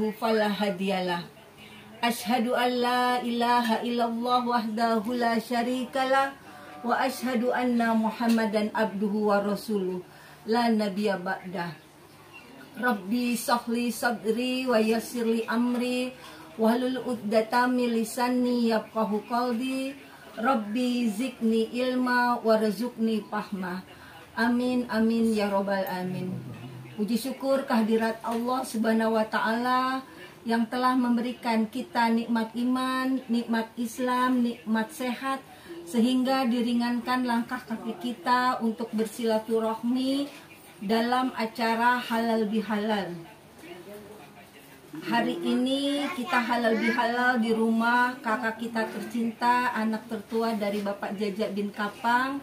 yudlilhu fala hadiyalah. Asyhadu an la ilaha illallah wahdahu la syarikalah wa asyhadu anna Muhammadan abduhu wa rasuluh la nabiyya ba'dah. Rabbi sahli sadri wa yassirli amri wahlul 'uqdatam min lisani yafqahu qawli. Rabbi zidni ilma warzuqni fahma. Amin amin ya robbal alamin. Puji syukur kehadirat Allah Subhanahu wa taala yang telah memberikan kita nikmat iman, nikmat Islam, nikmat sehat, sehingga diringankan langkah kaki kita untuk bersilaturahmi dalam acara halal bihalal. Hari ini kita halal bihalal di rumah kakak kita tercinta, anak tertua dari Bapak Jaja bin Kapang.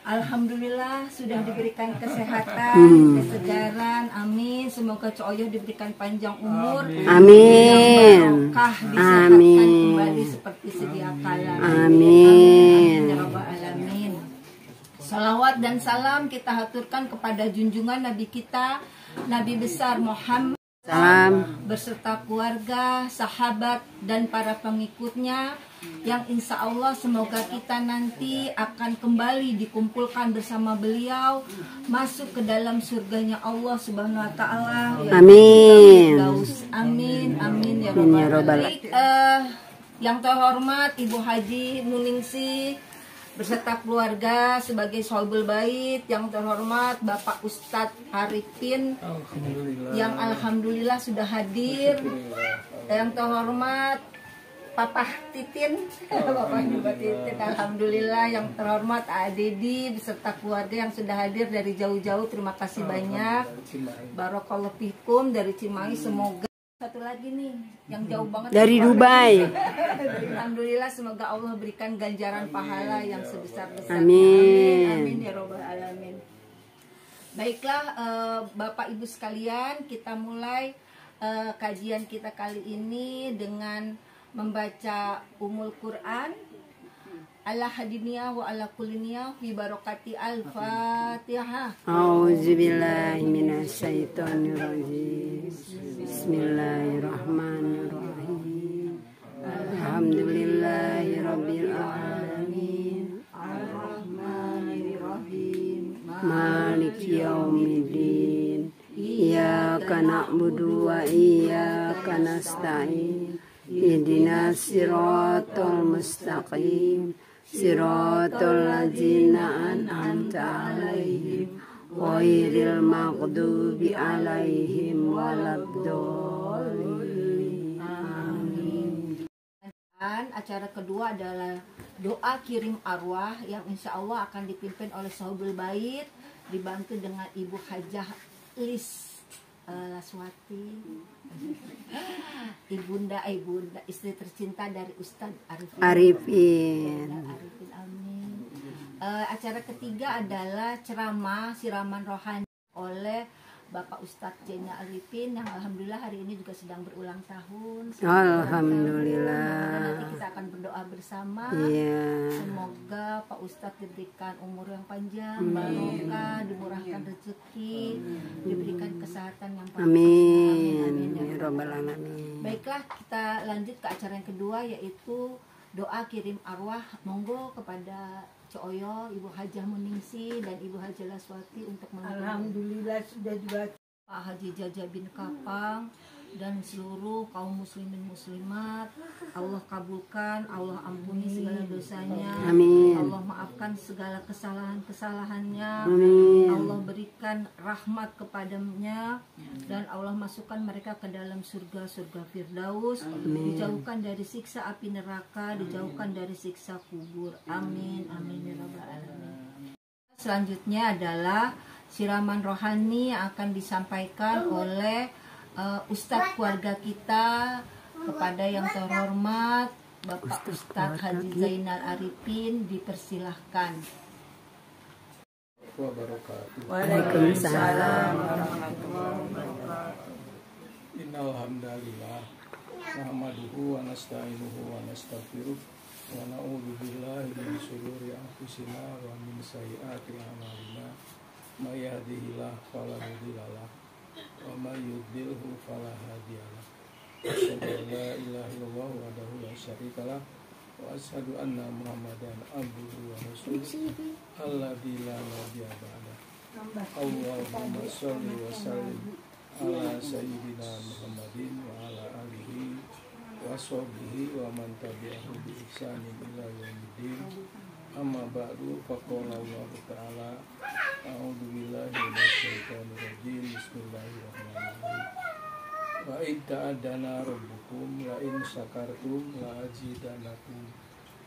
Alhamdulillah sudah diberikan kesehatan, kesegaran, amin. Semoga Coyoh diberikan panjang umur, amin. Barokah, disehatkan kembali seperti sedia kala. Amin. Ya Rabbal Alamin. Salawat dan salam kita haturkan kepada junjungan Nabi kita, Nabi besar Muhammad Salam beserta keluarga, sahabat, dan para pengikutnya, yang insya Allah semoga kita nanti akan kembali dikumpulkan bersama beliau, masuk ke dalam surganya Allah Subhanahu wa taala. Amin. Amin amin ya rabbal alamin. Yang terhormat Ibu Haji Nuningsih beserta keluarga sebagai Shobul Bait, yang terhormat Bapak Ustadz Arifin yang alhamdulillah sudah hadir, yang terhormat Papa Titin, Bapak juga Titin, alhamdulillah, yang terhormat Adedi beserta keluarga yang sudah hadir dari jauh-jauh, terima kasih banyak. Barakallahu fikum dari Cimahi. Semoga satu lagi nih yang jauh banget dari Dubai. Alhamdulillah, semoga Allah berikan ganjaran pahala yang sebesar-besarnya. Amin. Amin ya robbal alamin. Baiklah Bapak Ibu sekalian, kita mulai kajian kita kali ini dengan membaca Ummul Quran ala hadiniyah wa ala kuliniyah fi barokati al-fatihah. A'udzubillahi minasyaitonirrajim. Bismillahirrahmanirrahim. Alhamdulillahi rabbil alamin. Ar-Rahmanir-Rahim. Maliki yaumiddin. Iyyaka na'budu wa iyyaka nasta'in. Ihdinas siratal mustaqim. Siratal ladzina an'amta 'alaihim ghairil maghdubi 'alaihim waladdallin. Amin. Acara kedua adalah doa kirim arwah yang insya Allah akan dipimpin oleh Shobul Bait, dibantu dengan Ibu Hajah Lis Laswati, ibunda istri tercinta dari Ustadz Arifin. Amin. Acara ketiga adalah ceramah siraman rohani oleh Bapak Ustadz Jena Arifin yang alhamdulillah hari ini juga sedang berulang tahun. Alhamdulillah. Nanti kita akan berdoa bersama. Semoga Pak Ustadz diberikan umur yang panjang, barokah, dimurahkan rezeki, diberikan kesehatan yang panjang. Amin. Ya Rabbal alamin. Baiklah, kita lanjut ke acara yang kedua, yaitu doa kirim arwah. Monggo kepada Coyo, Ibu Hajah Muningsih dan Ibu Hajah Laswati untuk alhamdulillah sudah dibaca. Pak Haji Jaja bin Kapang dan seluruh kaum muslimin muslimat, Allah kabulkan, Allah ampuni segala dosanya. Amin. Allah maafkan segala kesalahan-kesalahannya. Amin. Allah berikan rahmat kepadanya dan Allah masukkan mereka ke dalam surga Firdaus. Dijauhkan dari siksa api neraka, dijauhkan dari siksa kubur. Amin amin ya rabbal alamin. Selanjutnya adalah siraman rohani yang akan disampaikan oleh Ustadz keluarga kita kepada yang terhormat Bapak Ustadz Haji Zainal Arifin, dipersilahkan. Waalaikumsalam warahmatullahi wabarakatuh. Innal hamdalillah nahmaduhu wa nasta'inuhu wa nastaghfiruh wa na'udzu billahi min shururi anfusina wa min sayyiati a'malina may yahdihillahu fala mudhillalah wa may yudlilhu fala hadiyalah. Asyhadu an la ilaha illallah wahdahu la syarikalah wa asyhadu anna Muhammadan abduhu wa rasuluh alladzi la nabiyya ba'dah. Allahumma shalli wa sallim ala sayyidina Muhammadin wa ala alihi wa sahbihi wa man tabi'ahu bi ihsanin ila yaumiddin. Amma ba'du, faqala Allah ta'ala a'udzu billahi minasy syaithanir rajim. Bismillahirrahmanirrahim. Wa in ta'adana rabbukum la in syakartum la azidanakum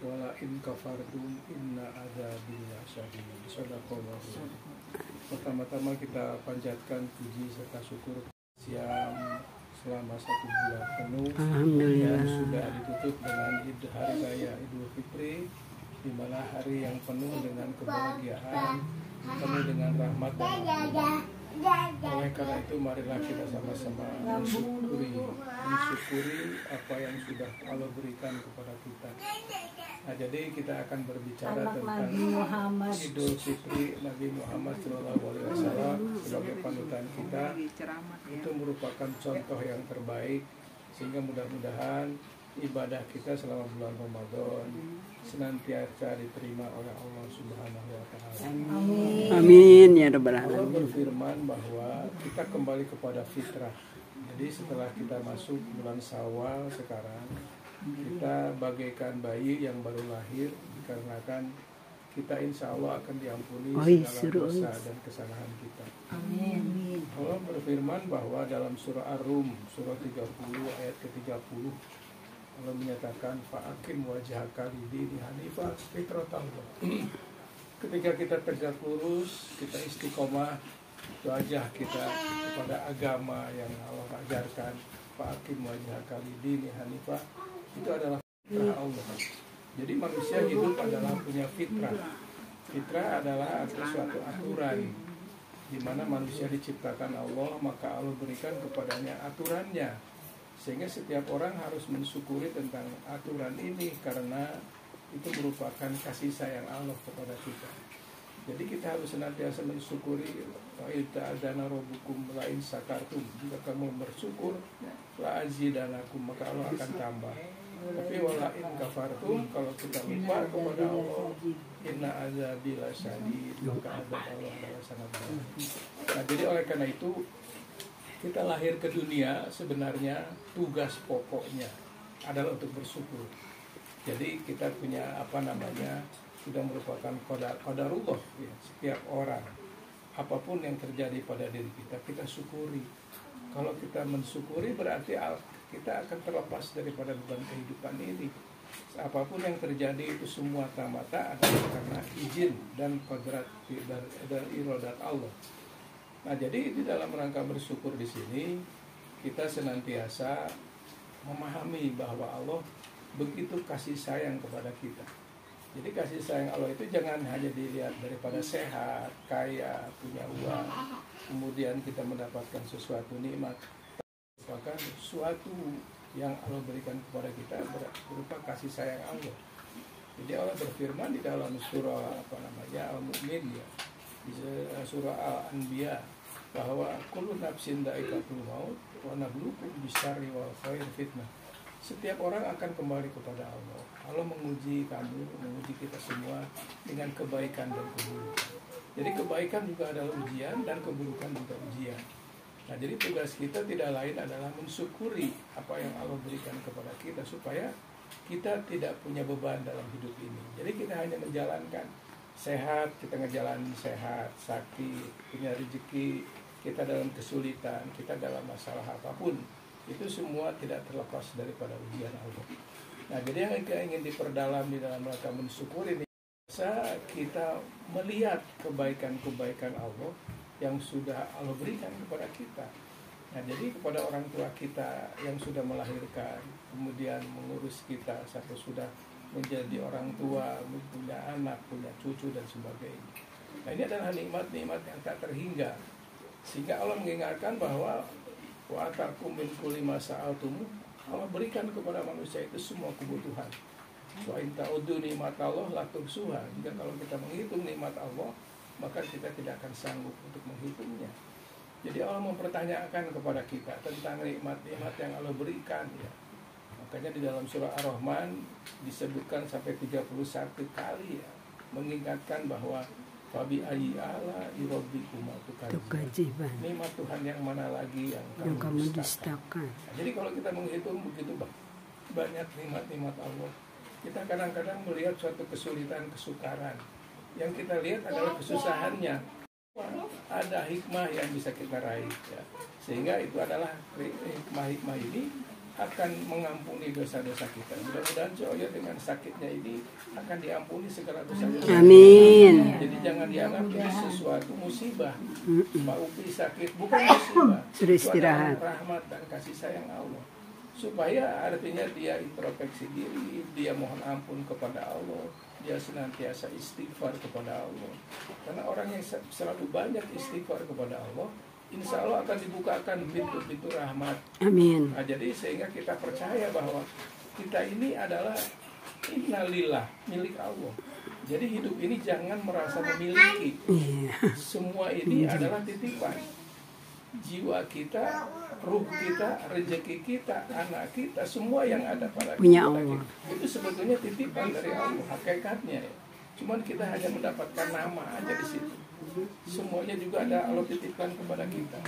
wa la in kafartum inna adzabi lasyadid. Shadaqallahu. Pertama-tama kita panjatkan puji serta syukur siang selama 1 bulan penuh. Alhamdulillah. Dan sudah ditutup dengan hari raya Idul Fitri, di mana hari yang penuh dengan kebahagiaan, penuh dengan rahmat dan anugerah. Oleh karena itu marilah kita sama-sama mensyukuri apa yang sudah Allah berikan kepada kita. Nah, jadi kita akan berbicara tentang Idul Fitri Nabi Muhammad SAW sebagai panutan kita. Itu merupakan contoh yang terbaik, sehingga mudah-mudahan ibadah kita selama bulan Ramadan senantiasa diterima oleh Allah Subhanahu wa Ta'ala. Amin ya rabbal Allah alamin. berfirman bahwa kita kembali kepada fitrah. Jadi setelah kita masuk bulan Syawal sekarang, kita bagaikan bayi yang baru lahir, dikarenakan kita insya Allah akan diampuni segala dosa dan kesalahan kita. Amin. Allah berfirman bahwa dalam surah Ar-Rum surah 30 ayat ke-30, Allah menyatakan fa'akim wajhaka lidini hanifah fitratallah. Ketika kita tegak lurus, kita istiqomah wajah kita kepada agama yang Allah ajarkan, fa'akim wajhaka lidini hanifah, itu adalah fitrah Allah. Jadi manusia hidup adalah punya fitrah. Fitrah adalah suatu aturan di mana manusia diciptakan Allah, maka Allah berikan kepadanya aturannya. Sehingga setiap orang harus mensyukuri tentang aturan ini, karena itu merupakan kasih sayang Allah kepada kita. Jadi kita harus senantiasa mensyukuri. Wa ta'adzana rabbukum la in sakartum, jika kamu bersyukur la azidanakum, maka Allah akan tambah. Tapi wala in kafartum, kalau kita lupa kepada Allah, inna azabi lasyadid, maka azab Allah adalah sangat berat. Nah, jadi oleh karena itu kita lahir ke dunia, sebenarnya tugas pokoknya adalah untuk bersyukur. Jadi kita punya sudah merupakan qadarullah ya. Setiap orang, apapun yang terjadi pada diri kita, kita syukuri. Kalau kita mensyukuri berarti kita akan terlepas daripada beban kehidupan ini. Apapun yang terjadi itu semua mata adalah karena izin dan qadrat dan iradat Allah. Nah, jadi di dalam rangka bersyukur di sini kita senantiasa memahami bahwa Allah begitu kasih sayang kepada kita. Jadi kasih sayang Allah itu jangan hanya dilihat daripada sehat, kaya, punya uang, kemudian kita mendapatkan sesuatu nikmat. Merupakan sesuatu yang Allah berikan kepada kita berupa kasih sayang Allah. Jadi Allah berfirman di dalam surah Al-Mu'min ya, di surah Al-Anbiya, bahwa kullu nafsin dha'iqatul maut wa nabluukum bisyarri wal khair fitnah. Setiap orang akan kembali kepada Allah. Allah menguji kamu, menguji kita semua dengan kebaikan dan keburukan. Jadi kebaikan juga adalah ujian dan keburukan juga ujian. Nah, jadi tugas kita tidak lain adalah mensyukuri apa yang Allah berikan kepada kita, supaya kita tidak punya beban dalam hidup ini. Jadi kita hanya menjalankan sehat, kita ngejalanin sehat, sakit, punya rezeki, kita dalam kesulitan, kita dalam masalah apapun, itu semua tidak terlepas daripada ujian Allah. Nah, jadi yang kita ingin diperdalam di dalam rangka mensyukuri ini, kita melihat kebaikan-kebaikan Allah yang sudah Allah berikan kepada kita. Nah, jadi kepada orang tua kita yang sudah melahirkan, kemudian mengurus kita sampai sudah menjadi orang tua, punya anak, punya cucu dan sebagainya. Nah, ini adalah nikmat-nikmat yang tak terhingga. Sehingga Allah mengingatkan bahwa wa atakum min kulli ma sa'altum, Allah berikan kepada manusia itu semua kebutuhan. Wa in ta'uddu nikmatallah la tuhsuha. Jika kalau kita menghitung nikmat Allah, maka kita tidak akan sanggup untuk menghitungnya. Jadi Allah mempertanyakan kepada kita tentang nikmat-nikmat yang Allah berikan ya. Makanya di dalam surah Ar-Rahman disebutkan sampai 31 kali ya, mengingatkan bahwa fabi ayyi ala rabbikuma tukadziban. Nikmat Tuhan yang mana lagi yang kamu dustakan. Nah, jadi kalau kita menghitung begitu banyak nikmat-nikmat Allah, kita kadang-kadang melihat suatu kesulitan, kesukaran. Yang kita lihat adalah kesusahannya. Ada hikmah yang bisa kita raih ya. Sehingga itu adalah hikmah-hikmah ini akan mengampuni dosa-dosa kita. Mudah-mudahan Coyo dengan sakitnya ini akan diampuni segala dosa-dosa. Amin. Jadi jangan dianggap ini sesuatu musibah. Pak Upi sakit bukan musibah. Sudah istirahat. Itu adalah rahmat dan kasih sayang Allah. Supaya artinya dia introspeksi diri, dia mohon ampun kepada Allah, dia senantiasa istighfar kepada Allah. Karena orang yang selalu banyak istighfar kepada Allah, insya Allah akan dibukakan pintu-pintu rahmat. Amin. Nah, jadi sehingga kita percaya bahwa kita ini adalah innalillah, milik Allah. Jadi hidup ini jangan merasa memiliki. Semua ini adalah titipan. Jiwa kita, ruh kita, rezeki kita, anak kita, semua yang ada pada punya kita, Allah. itu sebetulnya titipan dari Allah, hakikatnya ya. Cuman kita hanya mendapatkan nama aja di situ. Semuanya juga ada Allah titipkan kepada kita.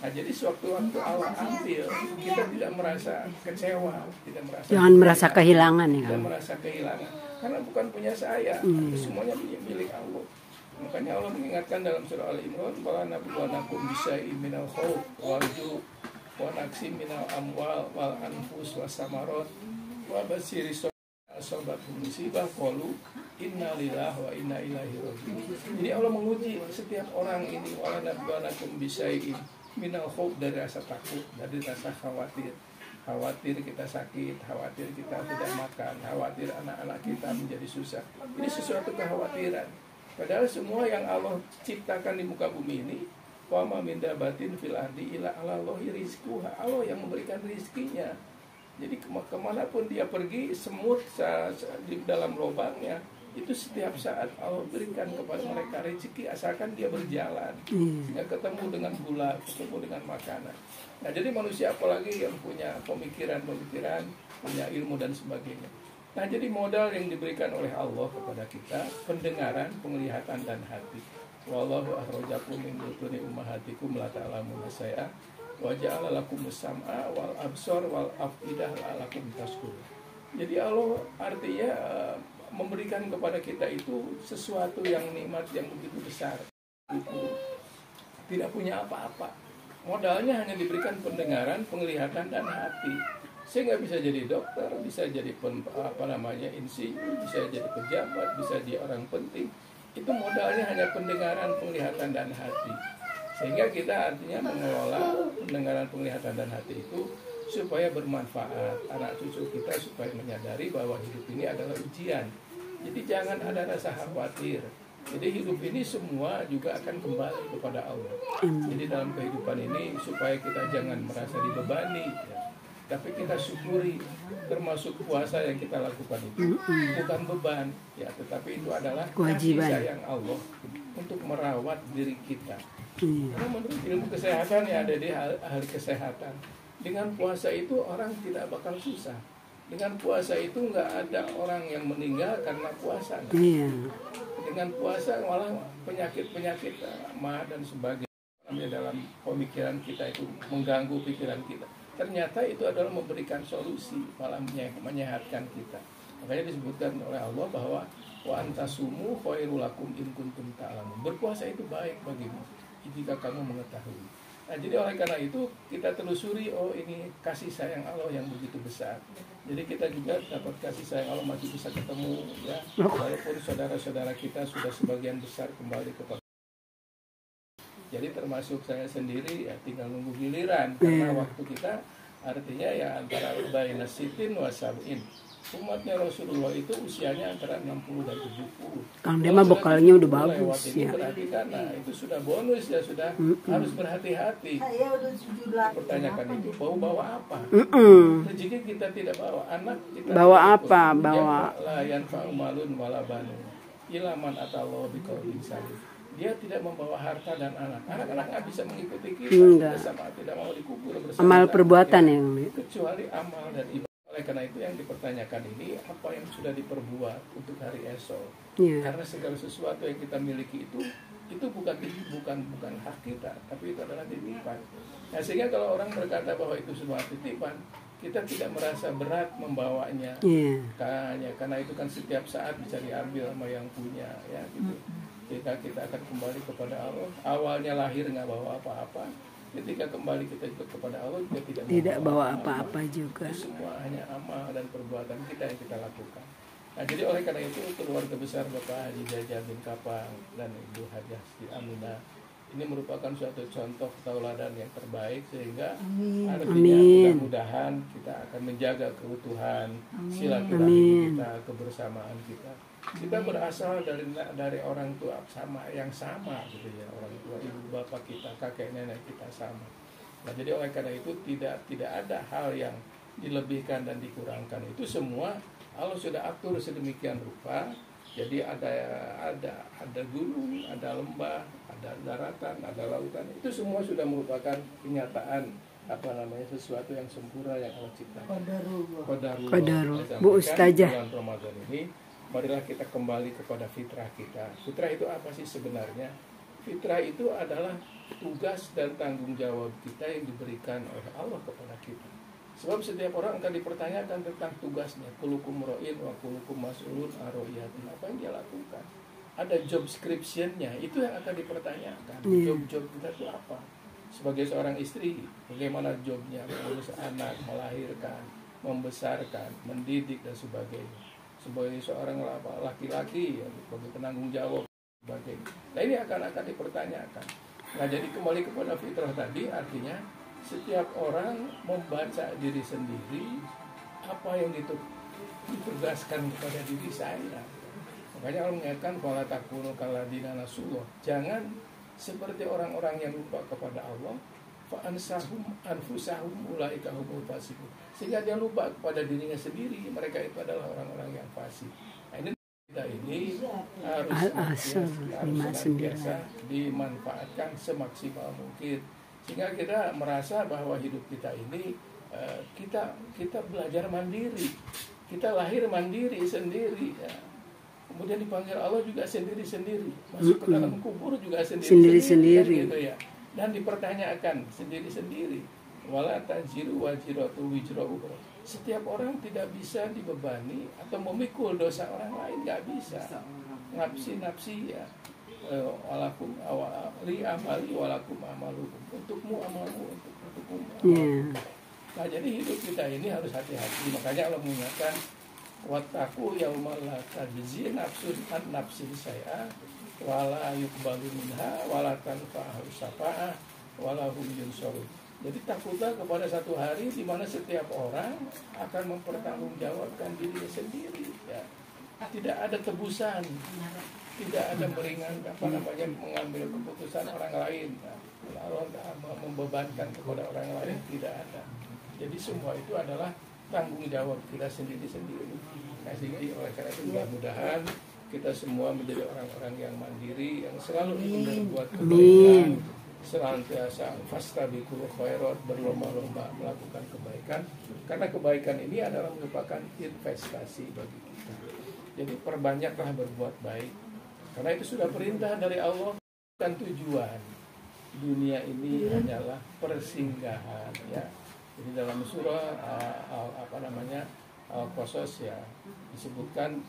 Nah, jadi sewaktu-waktu Allah ambil, kita tidak merasa kecewa, tidak merasa Jangan merasa kehilangan ya. tidak merasa kehilangan, karena bukan punya saya, itu semuanya milik Allah. Makanya Allah mengingatkan dalam surah Al-Imran, "Wala nabluwannakum bisyai'in minal khauf wal ju' wa naqsin minal amwal wal anfus was samarat wa basyiris sabatul musibah qalu inna lillahi wa inna ilaihi raji'un." Jadi Allah menguji setiap orang ini, "Wala nabluwannakum bisyai'in minal khauf," dari rasa takut, dari rasa khawatir. Khawatir kita sakit, khawatir kita tidak makan, khawatir anak-anak kita menjadi susah. Ini sesuatu kekhawatiran. Padahal semua yang Allah ciptakan di muka bumi ini, wa ma min dabatin fil ardi illa 'alallahi rizquha. Allah yang memberikan rizkinya. Jadi kemanapun dia pergi, semut di dalam lubangnya, itu setiap saat Allah berikan kepada mereka rezeki asalkan dia berjalan. Sehingga ketemu dengan gula, ketemu dengan makanan. Nah, jadi manusia apalagi yang punya pemikiran-pemikiran, punya ilmu dan sebagainya. Nah, jadi modal yang diberikan oleh Allah kepada kita, pendengaran, penglihatan, dan hati. Wallahu akhrajakum min butuni ummahatikum la ta'lamuna syai'a wa ja'ala lakumus sam'a wal absar wal afidah la'allakum tashkurun. Jadi Allah artinya memberikan kepada kita itu sesuatu yang nikmat yang begitu besar. Itu tidak punya apa-apa. Modalnya hanya diberikan pendengaran, penglihatan, dan hati. Sehingga bisa jadi dokter, bisa jadi insinyur, bisa jadi pejabat, bisa jadi orang penting. Itu modalnya hanya pendengaran, penglihatan, dan hati. Sehingga kita artinya mengelola pendengaran, penglihatan, dan hati itu supaya bermanfaat. Anak cucu kita supaya menyadari bahwa hidup ini adalah ujian. Jadi jangan ada rasa khawatir. Jadi hidup ini semua juga akan kembali kepada Allah. Jadi dalam kehidupan ini supaya kita jangan merasa dibebani ya. Tapi kita syukuri, termasuk puasa yang kita lakukan itu bukan beban ya, tetapi itu adalah kewajiban kasih sayang Allah untuk merawat diri kita. Karena menurut ilmu kesehatan ya, ada di ahli kesehatan, dengan puasa itu orang tidak bakal susah. Dengan puasa itu nggak ada orang yang meninggal karena puasa. Dengan puasa malah penyakit-penyakit mah dan sebagainya dalam pemikiran kita itu mengganggu pikiran kita. Ternyata itu adalah memberikan solusi, malah menyehatkan kita. Makanya disebutkan oleh Allah bahwa wa antasumu khairul lakum in kuntum ta'lamun. Berpuasa itu baik bagimu jika kamu mengetahui. Nah, jadi oleh karena itu kita telusuri, oh ini kasih sayang Allah yang begitu besar. Jadi kita juga dapat kasih sayang Allah, masih bisa ketemu ya, walaupun saudara-saudara kita sudah sebagian besar kembali kepada. Jadi termasuk saya sendiri ya tinggal nunggu giliran, karena waktu kita artinya ya antara baina sitin wa sab'in. Umatnya Rasulullah itu usianya antara 60 dan 70. Kang Dema bekalnya udah bagus ya. Berarti karena itu sudah bonus ya, sudah harus berhati-hati. Saya udah 78. Pertanyakan itu bawa apa? Rezeki kita tidak bawa, anak kita bawa apa? Bawa layan fa'umalun wala banun. Ilaman atallahu biqaulin salim. dia tidak membawa harta dan anak. Anak-anak nggak bisa mengikuti kita, Enggak. sama tidak mau dikubur bersama. Amal kita, perbuatan ya, yang kecuali amal dan ibadah. Oleh karena itu yang dipertanyakan ini apa yang sudah diperbuat untuk hari esok. ya. Karena segala sesuatu yang kita miliki itu bukan hak kita, tapi itu adalah titipan. Nah, sehingga kalau orang berkata bahwa itu semua titipan, kita tidak merasa berat membawanya. Iya. Karena itu kan setiap saat bisa diambil sama yang punya, ya gitu. Jika kita akan kembali kepada Allah, awalnya lahir nggak bawa apa-apa, ketika kembali kita ikut kepada Allah juga tidak bawa apa-apa juga. Itu semua hanya amal dan perbuatan kita yang kita lakukan. Nah, jadi oleh karena itu keluarga besar Bapak Haji Jajah bin Kapang dan Ibu Hajah Siti Aminah ini merupakan suatu contoh tauladan yang terbaik, sehingga artinya mudah-mudahan kita akan menjaga keutuhan silaturahmi kita, kebersamaan kita. Kita berasal dari orang tua yang sama gitu ya, orang tua ibu bapak kita, kakek nenek kita sama. Nah, jadi oleh karena itu tidak ada hal yang dilebihkan dan dikurangkan. Itu semua Allah sudah atur sedemikian rupa. Jadi ada gunung, ada lembah, ada daratan, ada lautan. Itu semua sudah merupakan kenyataan sesuatu yang sempurna yang Allah ciptakan. Qadarullah. Bu Ustazah. Bulan Ramadan ini, marilah kita kembali kepada fitrah kita. Fitrah itu apa sih sebenarnya? Fitrah itu adalah tugas dan tanggung jawab kita yang diberikan oleh Allah kepada kita. Sebab setiap orang akan dipertanyakan tentang tugasnya. Kulukum ro'in wa kulukum mas'ulun ar-ro'iyati. Apa yang dia lakukan? Ada job description-nya, itu yang akan dipertanyakan. Job-job kita itu apa? Sebagai seorang istri, bagaimana jobnya? Mengurus anak, melahirkan, membesarkan, mendidik, dan sebagainya. Sebagai seorang laki-laki, sebagai penanggung jawab, sebagainya. Nah, ini akan dipertanyakan. Nah, jadi kembali kepada fitrah tadi, artinya setiap orang membaca diri sendiri apa yang ditugaskan kepada diri saya. Makanya Allah mengingatkan wala takunu kalladina nasullah. Jangan seperti orang-orang yang lupa kepada Allah, fa ansahum anfusahum ulaika humul fasiqun. Sehingga dia lupa kepada dirinya sendiri, mereka itu adalah orang-orang yang fasik. Nah, ini harus senantiasa dimanfaatkan semaksimal mungkin. Sehingga kita merasa bahwa hidup kita ini kita belajar mandiri, kita lahir mandiri sendiri, ya. Kemudian dipanggil Allah juga sendiri-sendiri, masuk ke dalam kubur juga sendiri-sendiri, gitu ya. Dan dipertanyakan sendiri-sendiri. Wala taziru waziratu wizra ukhra. Setiap orang tidak bisa dibebani atau memikul dosa orang lain, nggak bisa. Nafsi ya. Walakum li amali walakum amalukum, untukmu amalmu, untukmu amalmu. Nah, jadi hidup kita ini harus hati-hati. Makanya Allah mengingatkan wattaqu yaumal la tajzi nafsun an nafsin syai'a wala yuqbalu minha wala tanfa'u syafa'ah wala hum yunsarun. Jadi takutlah kepada satu hari di mana setiap orang akan mempertanggungjawabkan dirinya sendiri, ya. Tidak ada tebusan, tidak ada mengambil keputusan orang lain. Allah membebankan kepada orang lain, tidak ada. Jadi semua itu adalah tanggung jawab kita sendiri-sendiri. Nah, sehingga oleh karena itu mudah-mudahan kita semua menjadi orang-orang yang mandiri, yang selalu berbuat kebaikan, senantiasa fastabiqul khairat, berlomba-lomba melakukan kebaikan, karena kebaikan ini adalah merupakan investasi bagi kita. Jadi perbanyaklah berbuat baik, karena itu sudah perintah dari Allah. Bukan tujuan dunia ini hanyalah persinggahan, ya. Jadi dalam surah Al-Qasas, ya, disebutkan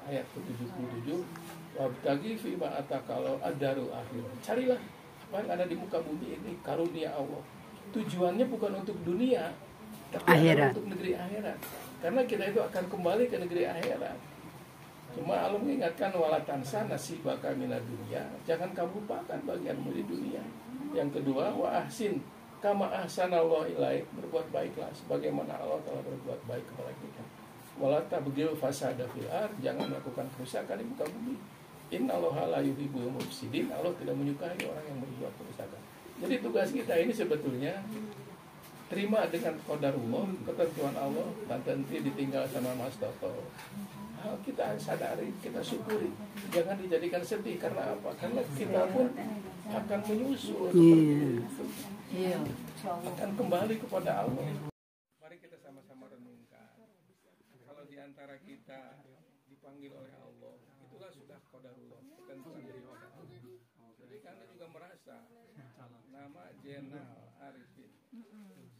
ayat ke-77, wabtaghi fima ataqallahu ad-darul akhir. Carilah apa yang ada di muka bumi ini, karunia Allah. Tujuannya bukan untuk dunia, tapi akhirat, untuk negeri akhirat. Karena kita itu akan kembali ke negeri akhirat. Cuma Allah mengingatkan wala tansa nasibaka minad dunya, jangan kamu lupakan bagianmu di dunia. Yang kedua, wa ahsin kama ahsanallahu ilaik, berbuat baiklah sebagaimana Allah telah berbuat baik kepada kita. Wala tabghil fasada fil ard, jangan melakukan kerusakan di muka bumi. Innallaha la yuhibbul mufsidin, Allah tidak menyukai orang yang berbuat kerusakan. Jadi tugas kita ini sebetulnya terima dengan qadarullah, ketentuan Allah, dan nanti ditinggal sama Mas Toto. kita sadari, kita syukuri. Jangan dijadikan sedih. Karena apa? Karena kita pun akan menyusul akan kembali kepada Allah. Mari kita sama-sama renungkan. Kalau di antara kita dipanggil oleh Allah, itulah sudah qadarullah, ketentuan dari Allah. Jadi kami juga merasa nama Jenal Arifin.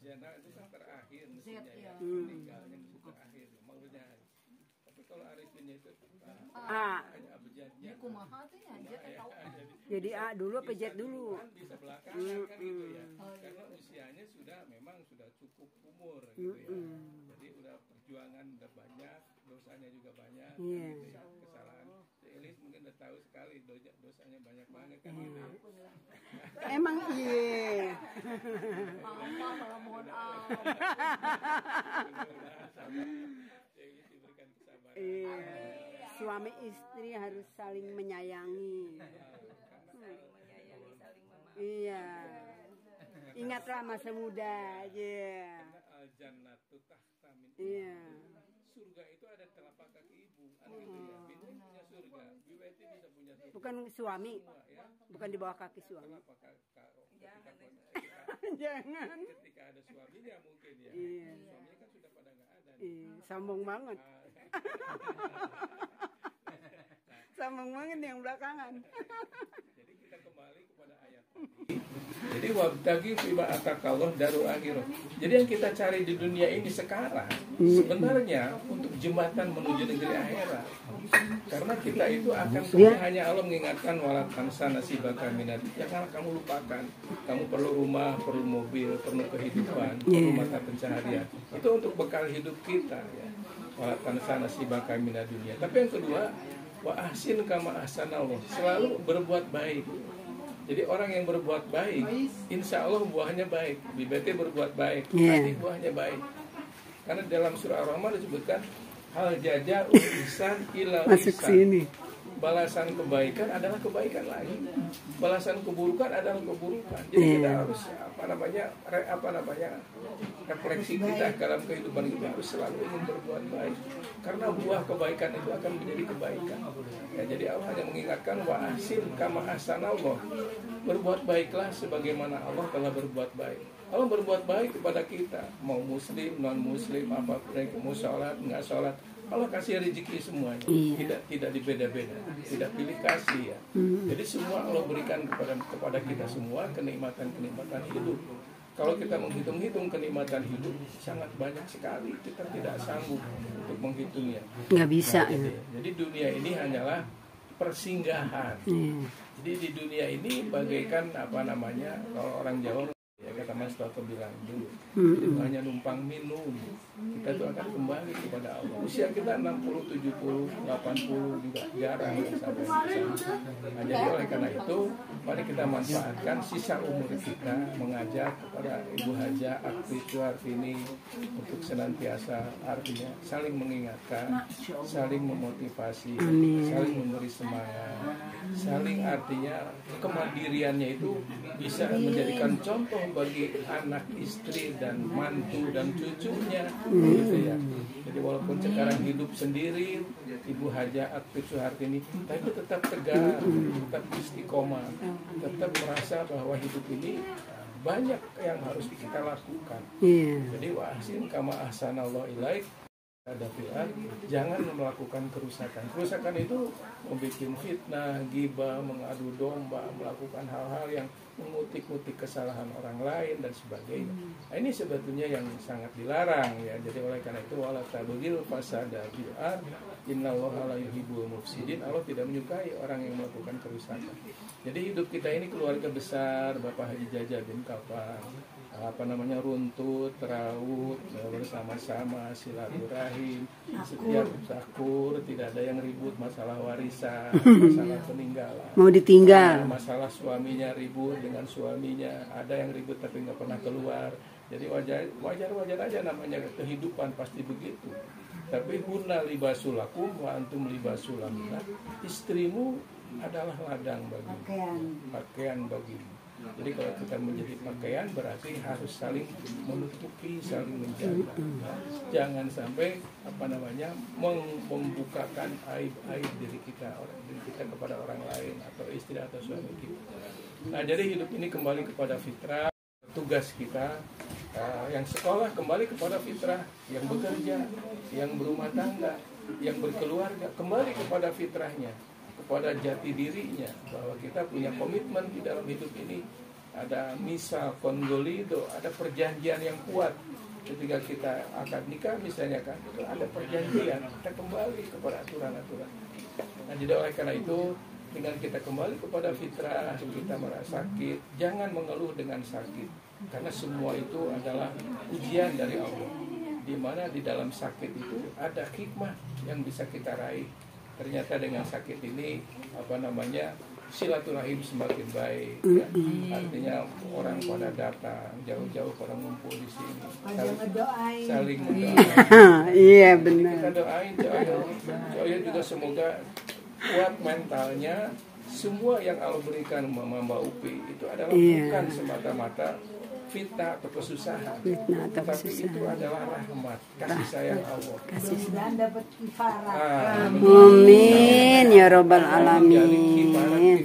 Jenal itu kan terakhir mestinya ya, meninggalnya mesti terakhir, maksudnya. Tapi kalau Arifinnya itu hanya abjadnya. Kumaha tuh ya, Jadi A dulu apa Z dulu? Bisa belakangan kan gitu ya. Karena usianya memang sudah cukup umur gitu ya. Jadi udah perjuangan udah banyak, dosanya juga banyak, gitu ya. Kesalahan. Elis mungkin udah tahu sekali dosanya banyak banget kan gitu ya. Emang iya. Mohon maaf. Diberikan kesabaran. Suami istri harus saling menyayangi. Iya. Ingatlah masa muda aja. Al-jannatu tahta min. Iya. Surga itu ada telapak kaki ibu. Gitu ya. Binti punya surga, Biweti bisa punya surga. Bukan suami. Ya. Bukan di bawah kaki suami. Jangan. Ketika ada suaminya mungkin ya. Iya. Suaminya kan sudah pada nggak ada. Iya, sambung banget. Sambung banget yang belakangan. Jadi kita kembali kepada ayat tadi. Jadi wabtagi fima atakallah daru akhirat. Jadi yang kita cari di dunia ini sekarang sebenarnya untuk jembatan menuju negeri akhirat. Karena kita itu akan hanya Allah mengingatkan wala tansa nasibaka minad. Jangan kamu lupakan. Kamu perlu rumah, perlu mobil, perlu kehidupan, perlu mata pencaharian. Itu untuk bekal hidup kita ya. Wala tansa nasibaka minad dunia. Tapi yang kedua, wa ahsin kama ahsanallah. Selalu berbuat baik. Jadi orang yang berbuat baik, insya Allah buahnya baik. Bibete berbuat baik, nanti buahnya baik. Karena dalam surah Ar-Rahman disebutkan hal jaza'ul ihsan illa ihsan. Balasan kebaikan adalah kebaikan lagi. Balasan keburukan adalah keburukan. Jadi kita harus refleksi kita dalam kehidupan kita harus selalu ingin berbuat baik. Karena buah kebaikan itu akan menjadi kebaikan. Ya, jadi Allah hanya mengingatkan wa ahsin kama ahsanallah. Berbuat baiklah sebagaimana Allah telah berbuat baik. Allah berbuat baik kepada kita, mau muslim, non muslim, apapun, mau sholat, nggak sholat. Allah kasih rezeki semuanya, tidak dibeda-beda, tidak pilih kasih ya. Jadi semua Allah berikan kepada kita semua kenikmatan-kenikmatan hidup. Kalau kita menghitung-hitung kenikmatan hidup sangat banyak sekali, kita tidak sanggup untuk menghitungnya. Nggak bisa. Jadi dunia ini hanyalah persinggahan. Jadi di dunia ini bagaikan kalau orang Jawa ya kata Mas Toto bilang dulu, itu hanya numpang minum. Kita tuh akan kembali kepada Allah. Usia kita 60, 70, 80 juga jarang sampai sana. Nah, jadi oleh karena itu, mari kita manfaatkan sisa umur kita mengajak kepada Ibu Haja Aktivitu Arvini untuk senantiasa artinya saling mengingatkan, saling memotivasi, saling memberi semangat, saling artinya kemandiriannya itu bisa menjadikan contoh bagi anak, istri, dan mantu dan cucunya, gitu ya. Jadi walaupun sekarang hidup sendiri, Ibu Haja Aktif Suhartini, tapi tetap tegar, tetap istiqomah, tetap merasa bahwa hidup ini banyak yang harus kita lakukan. Jadi wa ahsin kama ahsanallahu ilaik. Jangan melakukan kerusakan. Kerusakan itu membuat fitnah, ghibah, mengadu domba, melakukan hal-hal yang mengutik-utik kesalahan orang lain dan sebagainya. Nah, ini sebetulnya yang sangat dilarang ya. Jadi oleh karena itu wala tabghil fasada fil ard innallaha la yuhibbul mufsidin. Allah tidak menyukai orang yang melakukan kerusakan. Jadi hidup kita ini keluarga besar, Bapak Haji Jaja bin Kapang, runtut, raut, bersama-sama, silaturahim, setiap sakur, tidak ada yang ribut masalah warisan, masalah peninggalan, mau ditinggal, masalah suaminya ribut dengan suaminya, ada yang ribut tapi nggak pernah keluar. Jadi wajar aja namanya kehidupan pasti begitu. Tapi hunna libasulakum wa antum libasulamina. Istrimu adalah ladang bagimu, pakaian bagimu. Jadi kalau kita menjadi pakaian berarti harus saling menutupi, saling menjaga. Jangan sampai membukakan aib diri kita kepada orang lain atau istri atau suami kita. Nah, jadi hidup ini kembali kepada fitrah. Tugas kita yang sekolah kembali kepada fitrah, yang bekerja, yang berumah tangga, yang berkeluarga kembali kepada fitrahnya, kepada jati dirinya, bahwa kita punya komitmen di dalam hidup ini. Ada misal kongolido, ada perjanjian yang kuat ketika kita akad nikah misalnya kan, itu ada perjanjian, kita kembali kepada aturan-aturan. Nah, jadi oleh karena itu dengan kita kembali kepada fitrah, kita merasa sakit, jangan mengeluh dengan sakit, karena semua itu adalah ujian dari Allah, di mana di dalam sakit itu ada hikmah yang bisa kita raih. Ternyata dengan sakit ini silaturahim semakin baik, ya. Artinya orang pada datang jauh-jauh pada ngumpul di sini, saling mendoain. Iya benar. Kita doain Coyo juga semoga kuat mentalnya. Semua yang Allah berikan Mbak Upi itu adalah bukan semata-mata fitnah atau kesusahan, tapi itu adalah rahmat, kasih sayang Allah. Dan dapat kifarat. Amin ya robbal alamin.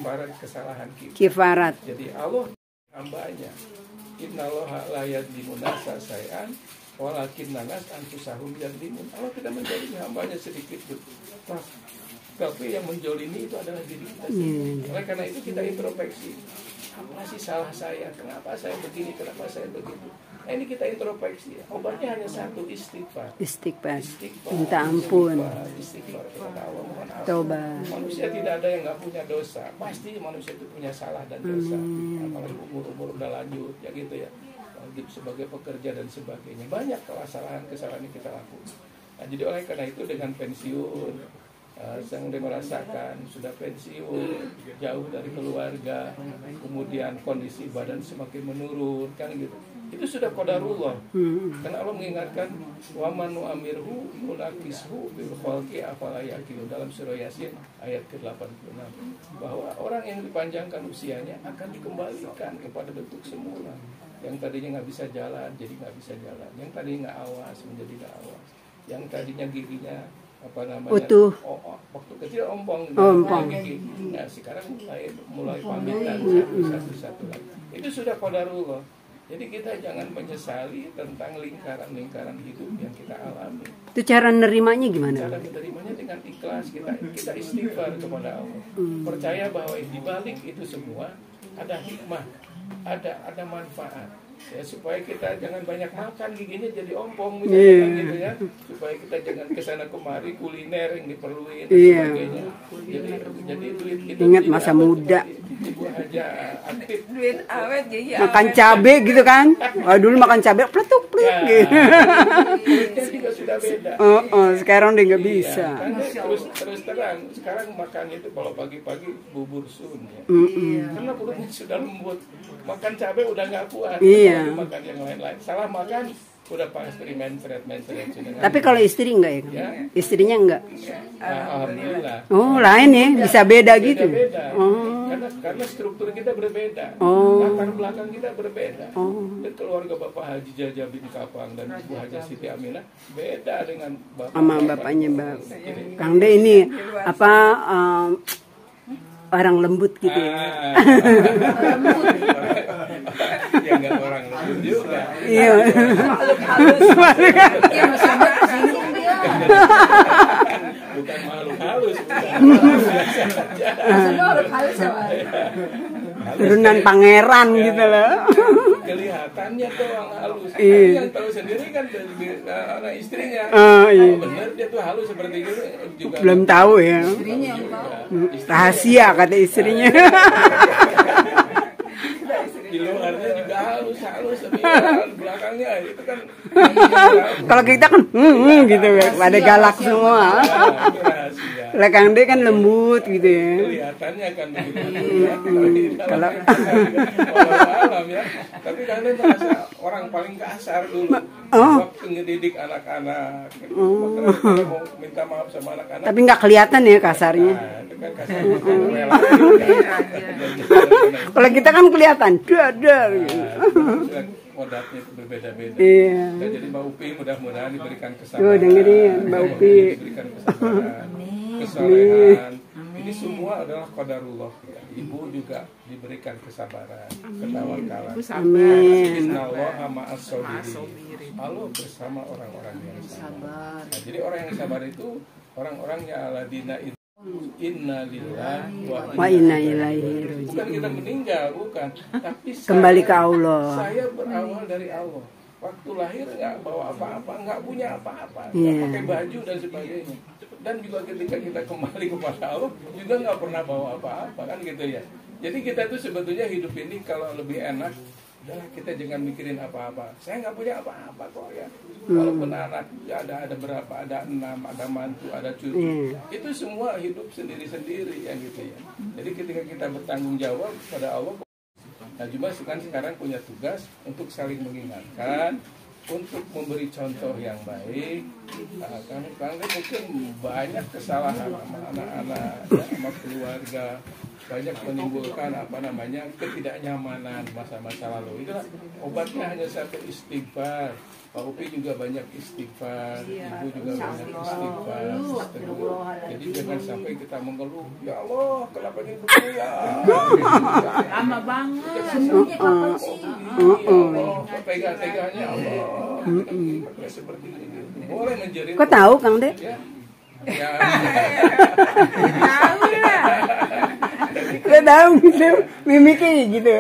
Kifarat kesalahan kita. Kifarat. Jadi Allah hambanya. Innallaha la yadlimu nasa say'an walakin nanas anfusahum yadlimun. Allah tidak menjadi hambanya sedikit pun. Tapi yang menjolimi itu adalah diri kita sendiri. Oleh karena itu kita introspeksi. Apa sih salah saya? Kenapa saya begini? Kenapa saya begitu? Nah, ini kita introspeksi. Obatnya hanya satu, istighfar. Istighfar. Minta ampun. Istighfar kepada Allah, mohon ampun. Tobat. Manusia tidak ada yang nggak punya dosa. Pasti manusia itu punya salah dan dosa. Apalagi umur udah lanjut, ya gitu ya. Sebagai pekerja dan sebagainya. Banyak kesalahan yang kita lakukan. Nah, jadi oleh karena itu dengan pensiun, saya udah merasakan sudah pensiun, jauh dari keluarga, kemudian kondisi badan semakin menurun, kan gitu. Itu sudah qadarullah. Karena Allah mengingatkan wa man nu'amirhu nulakishu bil khalqi afala yaqilu, dalam surah Yasin ayat ke-86, bahwa orang yang dipanjangkan usianya akan dikembalikan kepada bentuk semula. Yang tadinya nggak bisa jalan jadi nggak bisa jalan, yang tadinya nggak awas menjadi nggak awas, yang tadinya giginya utuh. Waktu kecil ompong. Gigi. Nah, sekarang mulai pamitan satu-satu lagi. Itu sudah qadarullah. Jadi kita jangan menyesali tentang lingkaran-lingkaran hidup yang kita alami. Itu cara nerimanya gimana? Cara menerimanya dengan ikhlas, kita istighfar kepada Allah. Percaya bahwa di balik itu semua ada hikmah, ada manfaat. Ya, supaya kita jangan banyak makan, giginya jadi ompong misalnya, gitu ya. Supaya kita jangan kesana kemari kuliner yang diperluin dan sebagainya. Jadi duit kita ingat masa muda. Ibu aja aktif. Duit awet jadi makan cabe gitu kan. Wah, dulu makan cabe pletuk-pletuk gitu. Duitnya juga sudah beda. Sekarang udah nggak bisa. Terus terang sekarang makan itu kalau pagi-pagi bubur sun ya. Karena perutnya sudah lembut. Makan cabe udah nggak kuat. Makan yang lain-lain. Salah makan udah pasti mencret. Tapi kalau istri enggak ya? Istrinya enggak? Alhamdulillah. Oh, lain ya, bisa beda gitu. Beda. Karena struktur kita berbeda, latar belakang kita berbeda. Dan keluarga Bapak Haji Jaja bin Kapang dan Ibu Haja Siti Aminah beda dengan bapak. Sama bapaknya Kang De ini apa? Orang lembut gitu ya. Ya enggak orang lembut juga. Iya. Bukan makhluk halus. Turunan pangeran gitu loh. Kelihatannya doang halus. Yang tahu sendiri kan anak istrinya. Benar dia tuh halus seperti itu juga. Belum tahu ya. Rahasia kata istrinya. Di luarnya juga halus tapi belakangnya itu kan. Kalau kita kan gitu ya, pada galak semua. rahasia. Lah Kang De kan lembut gitu ya. Kelihatannya kan begitu. Kalau alam ya. Tapi Kang De merasa orang paling kasar dulu waktu ngedidik anak-anak. Makanya mau minta maaf sama anak-anak. tapi nggak kelihatan ya kasarnya. Nah, itu kan kasar. Kalau kita kan kelihatan, dadar gitu. Kodratnya itu berbeda-beda. Iya. Dan jadi Mbak Upi mudah-mudahan diberikan Tuh kesabaran. dengerin Mbak Upi. Diberikan kesabaran, kesolehan. Ini semua adalah qadarullah. Ya. Ibu juga diberikan kesabaran, ketawakalan. Amin. Innallaha ma'as sabirin. Allah bersama orang-orang yang sabar. Nah, jadi orang yang sabar itu orang-orang yang aladina itu inna lillahi Wa inna ilaihi bukan raji'un. kita meninggal, bukan. Tapi Kembali ke Allah. Saya berawal dari Allah. Waktu lahir nggak bawa apa-apa, nggak punya apa-apa, nggak Iya. pakai baju dan sebagainya. Dan juga ketika kita kembali kepada Allah, juga nggak pernah bawa apa-apa, kan gitu ya. Jadi kita tuh sebetulnya hidup ini kalau lebih enak, udahlah kita jangan mikirin apa-apa. Saya nggak punya apa-apa kok ya. Walaupun anak ada berapa, ada 6, ada mantu, ada cucu, itu semua hidup sendiri-sendiri ya gitu ya. Jadi ketika kita bertanggung jawab pada Allah, nah cuma sekarang punya tugas untuk saling mengingatkan, untuk memberi contoh yang baik. Nah, karena mungkin banyak kesalahan sama anak-anak, ya, sama keluarga, banyak menimbulkan ketidaknyamanan masa-masa lalu. Itulah obatnya hanya satu, istighfar. Pak Upi juga banyak istighfar, Ibu juga banyak istighfar. Jadi jangan sampai kita mengeluh, ya Allah, kenapa ini begini ya? Lama banget. Semuanya kapan sih? Ya Allah, tega-teganya Allah. Kita seperti ini. Boleh menjerit. Kok tahu Kang De? Ya. Ya. Tahu lah. Kok tahu gitu, mimiknya gitu.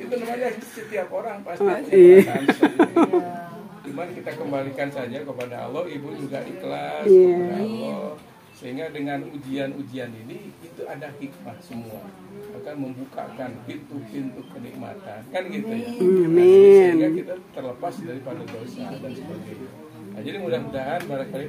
Itu namanya setiap orang pasti punya Iya. perasaan. Cuman kita kembalikan saja kepada Allah, Ibu juga ikhlas Iya. kepada Allah. Sehingga dengan ujian-ujian ini itu ada hikmah semua, akan membukakan pintu-pintu kenikmatan, kan gitu ya. Amin. Sehingga kita terlepas daripada dosa dan sebagainya. Nah, jadi mudah-mudahan barangkali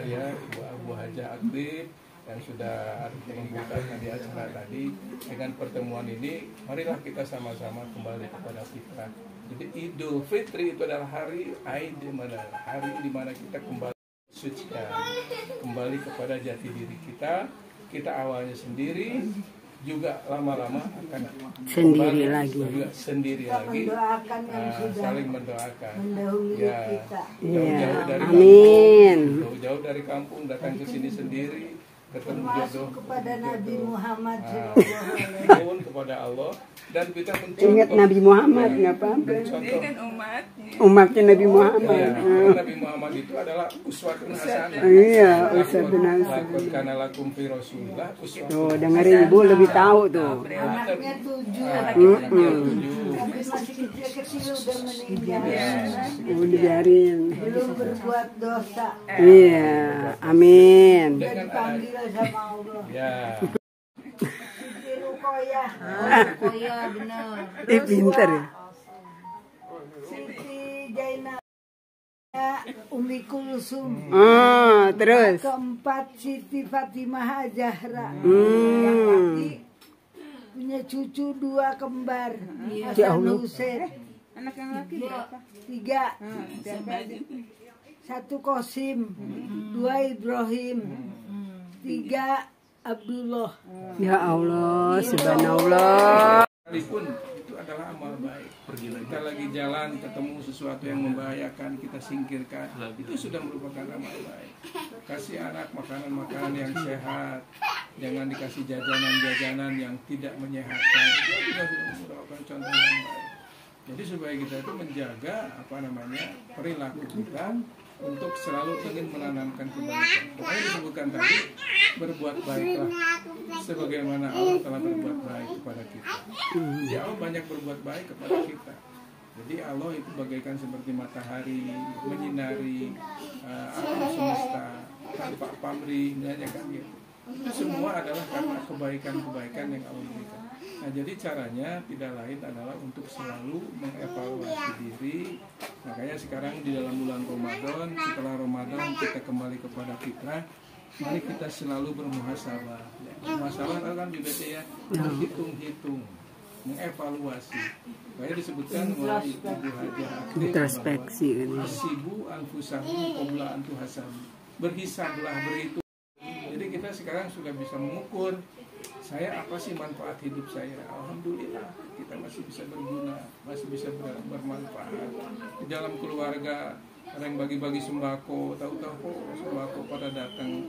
ya Ibu Hajah aktif yang sudah membukakan di acara tadi, dengan pertemuan ini marilah kita sama-sama kembali kepada fitrah. Jadi Idul Fitri itu adalah hari di mana kita kembali sucikan, kembali kepada jati diri kita. Kita awalnya sendiri, juga lama-lama akan Sendiri kembali, lagi. juga sendiri lagi. Mendoakan yang sudah Saling mendoakan. mendahului Ya, kita. jauh-jauh dari Amin. kampung, jauh-jauh dari kampung datang ke sini sendiri, ketemu jodoh Masuk kepada Nabi Muhammad mohon kepada Allah, dan kita mencontoh Ingat Nabi Muhammad nggak apa-apa. mencontoh Umatnya Nabi Muhammad. ya, karena Nabi Muhammad itu adalah uswatun hasanah. Iya, uswatun hasanah. Lakon kana lakum fi Rasulillah uswatun. Tuh dengerin Ibu lebih tahu tuh. Anaknya 7, Anaknya 7. tapi masih kecil-kecil udah meninggal. Ibu dibiarin. Belum berbuat dosa. Iya, amin. Udah dipanggil sama Allah. Ya. Siti Ruqoyah, Oh iya benar. Pinter ya. Siti Jainab, Umi Kulsum. Terus. Keempat Siti Fatimah Zahra. Punya cucu 2 kembar. Ya Hasan Allah. Husein. Anak yang laki berapa? 3. Siapa aja? 1 Kosim, 2 Ibrahim, 3 Abdullah. Ya Allah, subhanallah. Sekalipun itu adalah amal baik. Kita lagi jalan ketemu sesuatu yang membahayakan, kita singkirkan, itu sudah merupakan amal baik. Kasih anak makanan-makanan yang sehat, jangan dikasih jajanan-jajanan yang tidak menyehatkan. Itu juga sudah merupakan contoh yang baik. Jadi supaya kita itu menjaga perilaku kita untuk selalu ingin menanamkan kebaikan. Pokoknya disebutkan tadi, berbuat baiklah sebagaimana Allah telah berbuat baik kepada kita. Jadi Allah banyak berbuat baik kepada kita. Jadi Allah itu bagaikan seperti matahari menyinari alam semesta tanpa pamrih, kan gitu. Itu semua adalah karena kebaikan-kebaikan yang Allah berikan. Nah, jadi caranya tidak lain adalah untuk selalu mengevaluasi diri. Makanya sekarang di dalam bulan Ramadan, setelah Ramadan kita kembali kepada fitrah, mari kita selalu bermuhasabah. Muhasabah kan BBT ya, berhitung-hitung, mengevaluasi. Kayak disebutkan oleh Ibu Hajah Aktif, introspeksi kan. hasibu anfusakum qabla an tuhasabu. Berhisablah, berhitung. Jadi kita sekarang sudah bisa mengukur, saya apa sih manfaat hidup saya. Alhamdulillah kita masih bisa berguna, masih bisa bermanfaat. Di dalam keluarga ada yang bagi-bagi sembako, tahu-tahu kok sembako pada datang,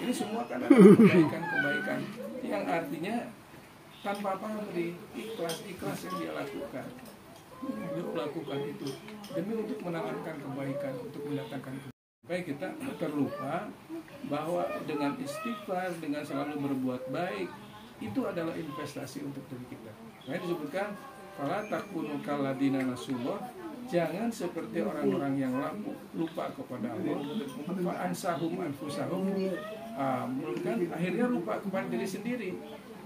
ini semua kan ada kebaikan-kebaikan yang artinya tanpa pamrih, ikhlas yang dia lakukan. Dia lakukan itu demi untuk menanamkan kebaikan, untuk mendatangkan kebaikan. Baik, kita terlupa bahwa dengan istighfar, dengan selalu berbuat baik, itu adalah investasi untuk diri kita. Nah, disebutkan fala takunu kalladina nasullah, jangan seperti orang-orang yang lupa kepada Allah, fa ansahum anfusahum, kan akhirnya lupa kepada diri sendiri.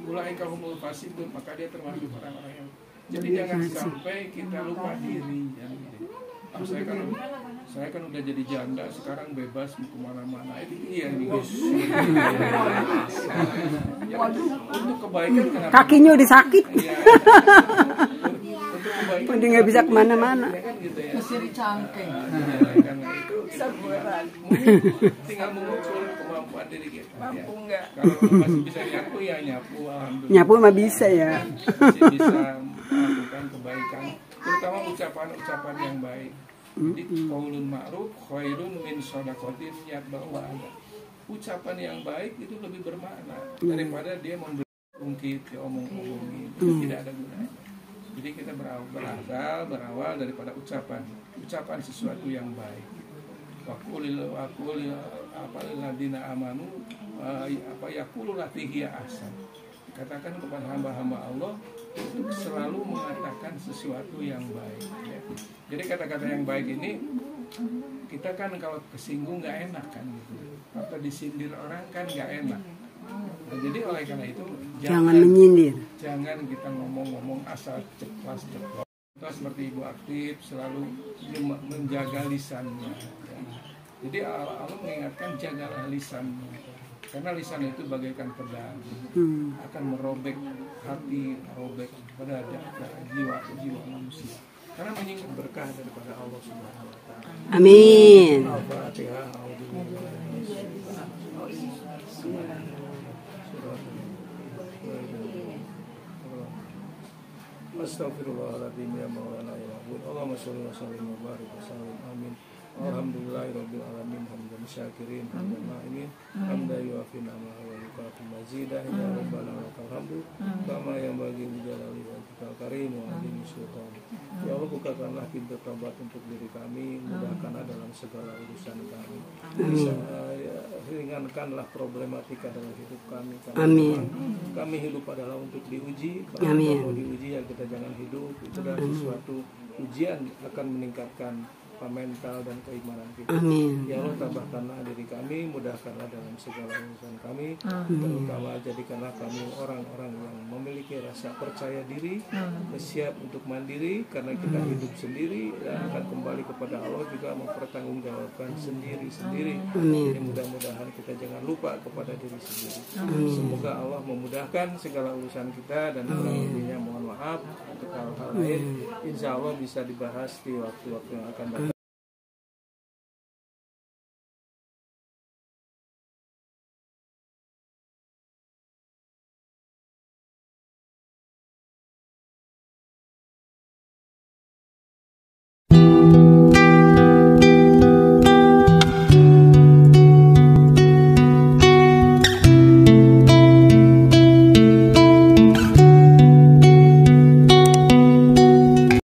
Ulaika humul fasiqun, maka dia termasuk orang-orang yang. Jadi jangan sampai kita lupa diri. Saya kan udah jadi janda, sekarang bebas mau kemana-mana. Iya nih guys. Untuk kebaikan kenapa? Kakinya udah sakit. Udah nggak bisa kemana-mana. Masih dicangkeng. Karena itu tinggal mengukur kemampuan diri kita. Mampu nggak? Kalau masih bisa nyapu ya nyapu, alhamdulillah. Nyapu mah bisa ya. Masih bisa melakukan kebaikan, terutama ucapan-ucapan yang baik. Jadi qaulun ma'ruf khairun min shadaqatin yatba'uha adha. Ucapan yang baik itu lebih bermakna daripada dia membungkit, omong-omongin. Itu tidak ada gunanya. Jadi kita berawal daripada ucapan sesuatu yang baik. Waqulil ladina amanu yaqulu lati hiya ahsan. Katakan kepada hamba-hamba Allah untuk selalu mengatakan sesuatu yang baik. Ya. Jadi kata-kata yang baik ini kita kan kalau kesinggung nggak enak kan gitu. Atau disindir orang kan nggak enak. Nah, jadi oleh karena itu Jangan menyindir. Jangan kita ngomong-ngomong asal ceplas. Kita seperti Ibu Aktif selalu menjaga lisannya. Ya. Jadi Allah mengingatkan jagalah lisanmu. Karena lisan itu bagaikan pedang, akan merobek hati, merobek pada jiwa manusia. Karena menyinggung berkah daripada Allah Subhanahu wa taala. Amin. Al-Fatihah. Astaghfirullahaladzim ya maulana ya ma'bud. Allahumma sholli wa sallim wa barik wa sallim. Amin. Alhamdulillahirabbil alamin hamdan syakirin hamdan na'imin hamdan yuafi ni'amahu wa yukafi mazidah ya rabbana lakal hamdu kama yang bagi jalali wajhikal karim wa azimi sultan. Ya Allah, bukakanlah pintu taubat untuk diri kami, mudahkanlah dalam segala urusan kami. Ringankanlah problematika dalam hidup kami. Amin. Kami hidup adalah untuk diuji. Amin. Kalau diuji ya kita jangan hidup. Itu adalah sesuatu ujian akan meningkatkan mental dan keimanan kita. Amin. Ya Allah, tambahkanlah diri kami, mudahkanlah dalam segala urusan kami, terutama jadikanlah kami orang-orang yang memiliki rasa percaya diri, siap untuk mandiri karena kita hidup sendiri dan akan kembali kepada Allah juga mempertanggungjawabkan sendiri-sendiri. Jadi mudah-mudahan kita jangan lupa kepada diri sendiri. Semoga Allah memudahkan segala urusan kita dan kurang lebihnya mohon maaf untuk hal-hal lain. Insya Allah bisa dibahas di waktu-waktu yang akan datang.